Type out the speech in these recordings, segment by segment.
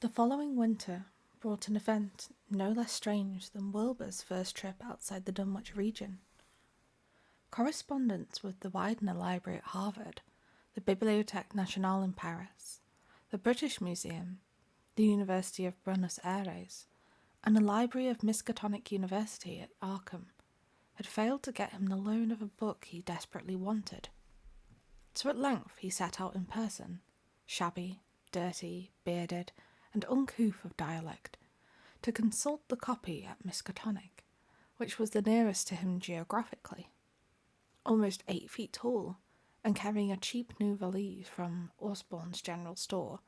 The following winter brought an event no less strange than Wilbur's first trip outside the Dunwich region. Correspondence with the Widener Library at Harvard, the Bibliothèque Nationale in Paris, the British Museum, the University of Buenos Aires, and the Library of Miskatonic University at Arkham had failed to get him the loan of a book he desperately wanted. So at length he set out in person, shabby, dirty, bearded, and uncouth of dialect, to consult the copy at Miskatonic, which was the nearest to him geographically. Almost 8 feet tall, and carrying a cheap new valise from Osborne's general store,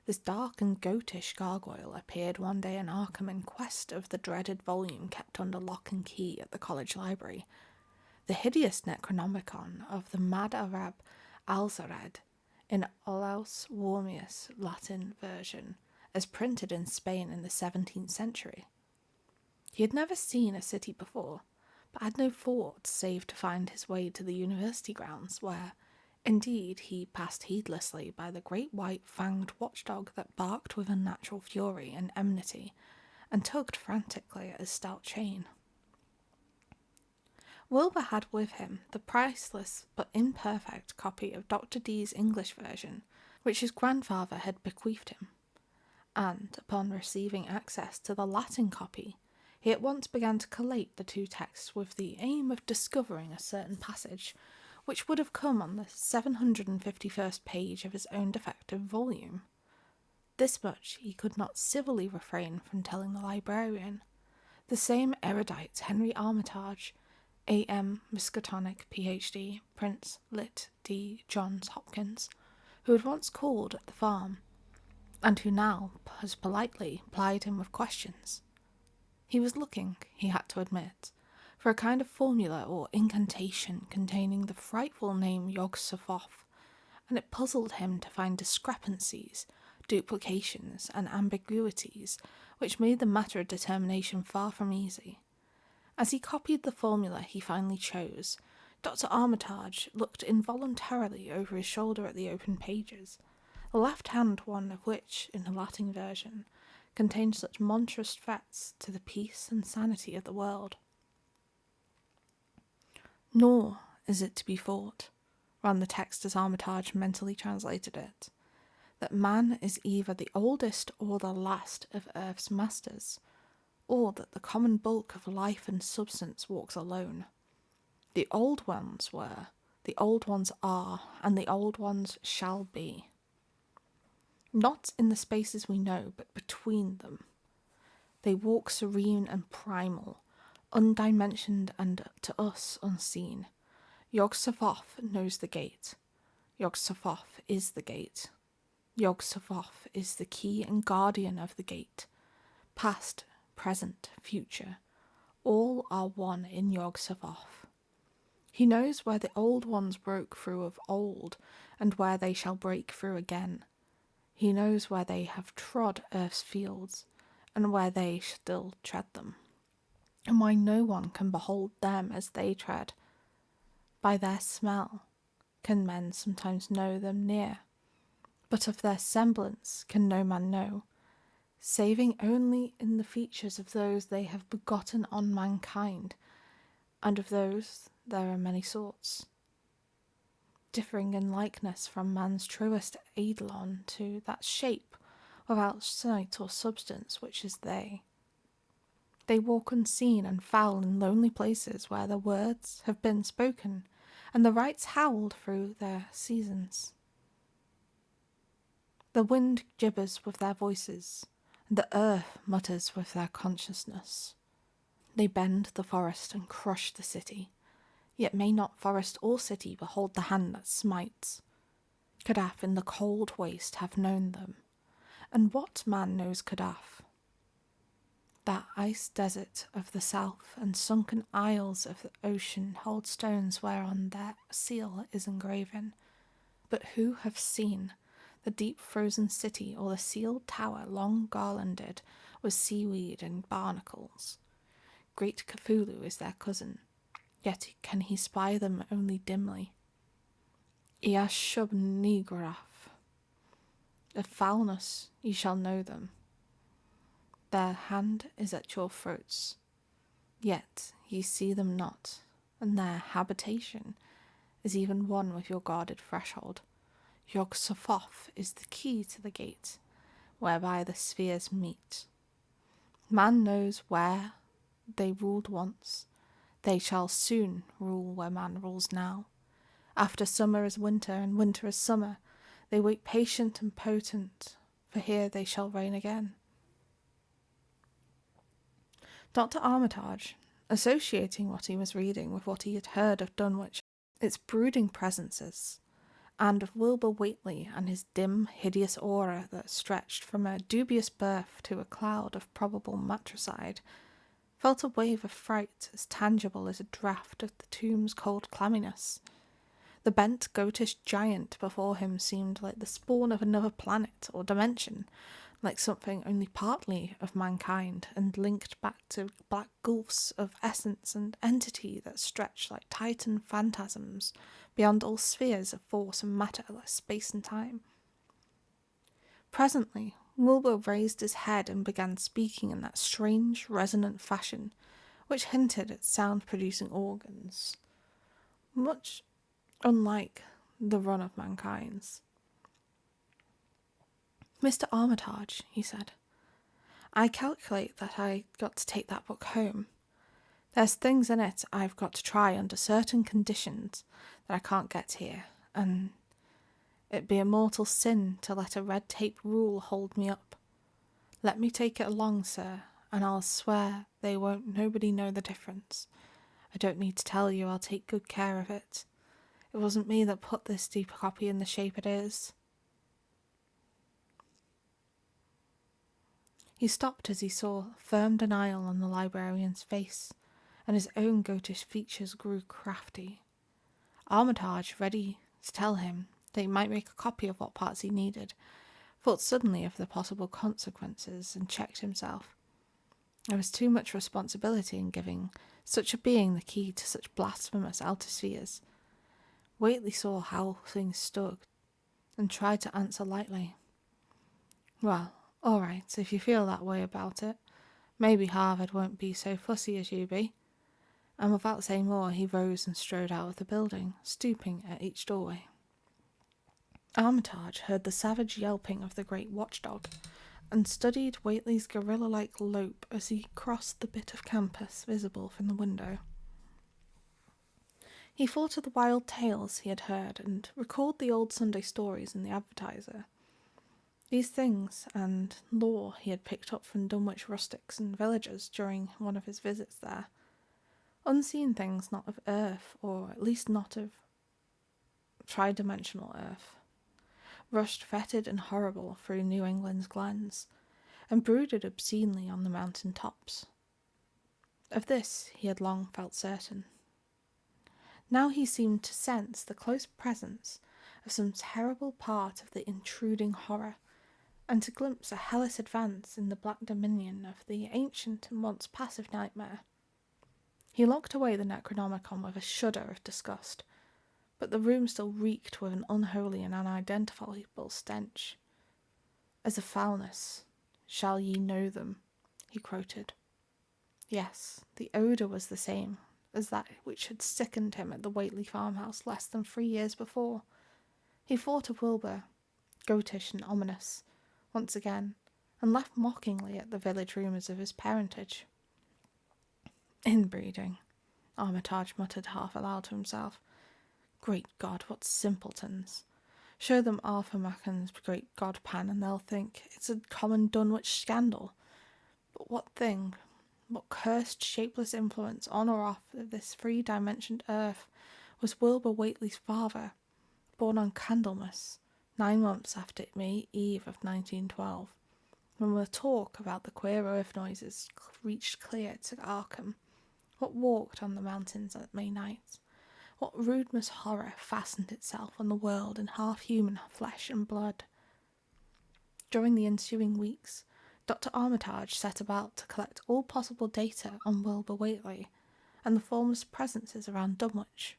this dark and goatish gargoyle appeared one day in Arkham in quest of the dreaded volume kept under lock and key at the college library, the hideous Necronomicon of the mad Arab Alzared in Olaus Wormius Latin version, as printed in Spain in the 17th century. He had never seen a city before, but had no thought save to find his way to the university grounds, where, indeed, he passed heedlessly by the great white fanged watchdog that barked with unnatural fury and enmity, and tugged frantically at his stout chain. Wilbur had with him the priceless but imperfect copy of Dr. Dee's English version, which his grandfather had bequeathed him, and, upon receiving access to the Latin copy, he at once began to collate the two texts with the aim of discovering a certain passage which would have come on the 751st page of his own defective volume. This much he could not civilly refrain from telling the librarian, the same erudite Henry Armitage, A.M. Miskatonic, Ph.D., Prince Lit. D. Johns Hopkins, who had once called at the farm, and who now, as politely, plied him with questions. He was looking, he had to admit, for a kind of formula or incantation containing the frightful name Yog-Sothoth, and it puzzled him to find discrepancies, duplications, and ambiguities which made the matter of determination far from easy. As he copied the formula he finally chose, Dr. Armitage looked involuntarily over his shoulder at the open pages, the left-hand one of which, in the Latin version, contained such monstrous threats to the peace and sanity of the world. Nor is it to be thought, ran the text as Armitage mentally translated it, that man is either the oldest or the last of earth's masters, or that the common bulk of life and substance walks alone. The old ones were, the old ones are, and the old ones shall be. Not in the spaces we know, but between them. They walk serene and primal, undimensioned and to us unseen. Yog-Sothoth knows the gate. Yog-Sothoth is the gate. Yog-Sothoth is the key and guardian of the gate. Past, present, future, all are one in Yog-Sothoth. He knows where the old ones broke through of old, and where they shall break through again. He knows where they have trod earth's fields, and where they still tread them, and why no one can behold them as they tread. By their smell can men sometimes know them near, but of their semblance can no man know, saving only in the features of those they have begotten on mankind, and of those there are many sorts, differing in likeness from man's truest eidolon to that shape without sight or substance which is they. They walk unseen and foul in lonely places where the words have been spoken and the rites howled through their seasons. The wind gibbers with their voices, and the earth mutters with their consciousness. They bend the forest and crush the city, yet may not forest or city behold the hand that smites. Kadath in the cold waste have known them, and what man knows Kadath? That ice desert of the south and sunken isles of the ocean hold stones whereon their seal is engraven, but who have seen the deep frozen city or the sealed tower long garlanded with seaweed and barnacles? Great Cthulhu is their cousin, yet can he spy them only dimly. Iashub Nigraf. Of foulness you shall know them. Their hand is at your throats, yet ye see them not, and their habitation is even one with your guarded threshold. Your Sophoth is the key to the gate, whereby the spheres meet. Man knows where they ruled once. They shall soon rule where man rules now. After summer is winter, and winter is summer, they wait patient and potent, for here they shall reign again. Dr. Armitage, associating what he was reading with what he had heard of Dunwich, its brooding presences, and of Wilbur Whately and his dim, hideous aura that stretched from a dubious birth to a cloud of probable matricide, felt a wave of fright as tangible as a draught of the tomb's cold clamminess. The bent, goatish giant before him seemed like the spawn of another planet or dimension, like something only partly of mankind, and linked back to black gulfs of essence and entity that stretched like titan phantasms beyond all spheres of force and matter, like space and time. Presently, Wilbur raised his head and began speaking in that strange, resonant fashion which hinted at sound-producing organs, much unlike the run of mankind's. "Mr. Armitage," he said, "I calculate that I got to take that book home. There's things in it I've got to try under certain conditions that I can't get here, and it'd be a mortal sin to let a red tape rule hold me up. Let me take it along, sir, and I'll swear they won't nobody know the difference. I don't need to tell you I'll take good care of it. It wasn't me that put this deep copy in the shape it is." He stopped as he saw firm denial on the librarian's face, and his own goatish features grew crafty. Armitage, ready to tell him that he might make a copy of what parts he needed, thought suddenly of the possible consequences and checked himself. There was too much responsibility in giving such a being the key to such blasphemous outer spheres. Whately saw how things stood, and tried to answer lightly. "Well, all right, if you feel that way about it. Maybe Harvard won't be so fussy as you be." And without saying more, he rose and strode out of the building, stooping at each doorway. Armitage heard the savage yelping of the great watchdog, and studied Whately's gorilla-like lope as he crossed the bit of campus visible from the window. He thought of the wild tales he had heard, and recalled the old Sunday stories in the Advertiser. These things and lore he had picked up from Dunwich rustics and villagers during one of his visits there. Unseen things not of earth, or at least not of tri-dimensional earth, rushed fetid and horrible through New England's glens, and brooded obscenely on the mountain tops. Of this he had long felt certain. Now he seemed to sense the close presence of some terrible part of the intruding horror, and to glimpse a hellish advance in the black dominion of the ancient and once passive nightmare. He locked away the Necronomicon with a shudder of disgust, but the room still reeked with an unholy and unidentifiable stench. "As a foulness shall ye know them," he quoted. Yes, the odour was the same as that which had sickened him at the Whately farmhouse less than 3 years before. He thought of Wilbur, goatish and ominous, once again, and laughed mockingly at the village rumours of his parentage. "Inbreeding," Armitage muttered half aloud to himself. "Great God, what simpletons! Show them Arthur Machen's great God pan, and they'll think it's a common Dunwich scandal. But what thing, what cursed shapeless influence on or off of this 3-dimensioned earth was Wilbur Whately's father, born on Candlemas, 9 months after May Eve of 1912, when the talk about the queer earth noises reached clear to Arkham? What walked on the mountains that May night? What rudeness horror fastened itself on the world in half-human flesh and blood? During the ensuing weeks, Dr. Armitage set about to collect all possible data on Wilbur Whately and the formless presences around Dunwich.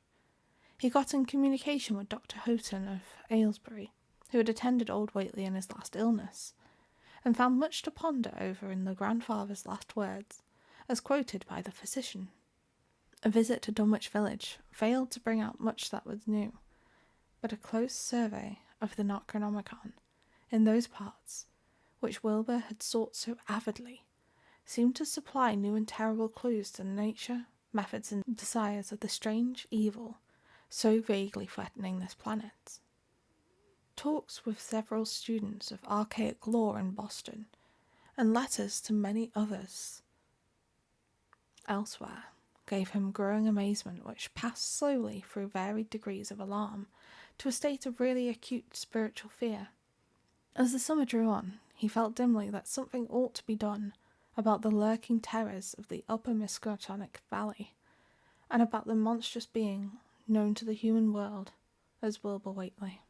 He got in communication with Dr. Houghton of Aylesbury, who had attended old Whately in his last illness, and found much to ponder over in the grandfather's last words, as quoted by the physician. A visit to Dunwich village failed to bring out much that was new, but a close survey of the Necronomicon in those parts which Wilbur had sought so avidly seemed to supply new and terrible clues to the nature, methods, and desires of the strange evil so vaguely threatening this planet. Talks with several students of archaic lore in Boston, and letters to many others elsewhere, gave him growing amazement which passed slowly through varied degrees of alarm to a state of really acute spiritual fear. As the summer drew on, he felt dimly that something ought to be done about the lurking terrors of the upper Miskatonic Valley, and about the monstrous being known to the human world as Wilbur Whately.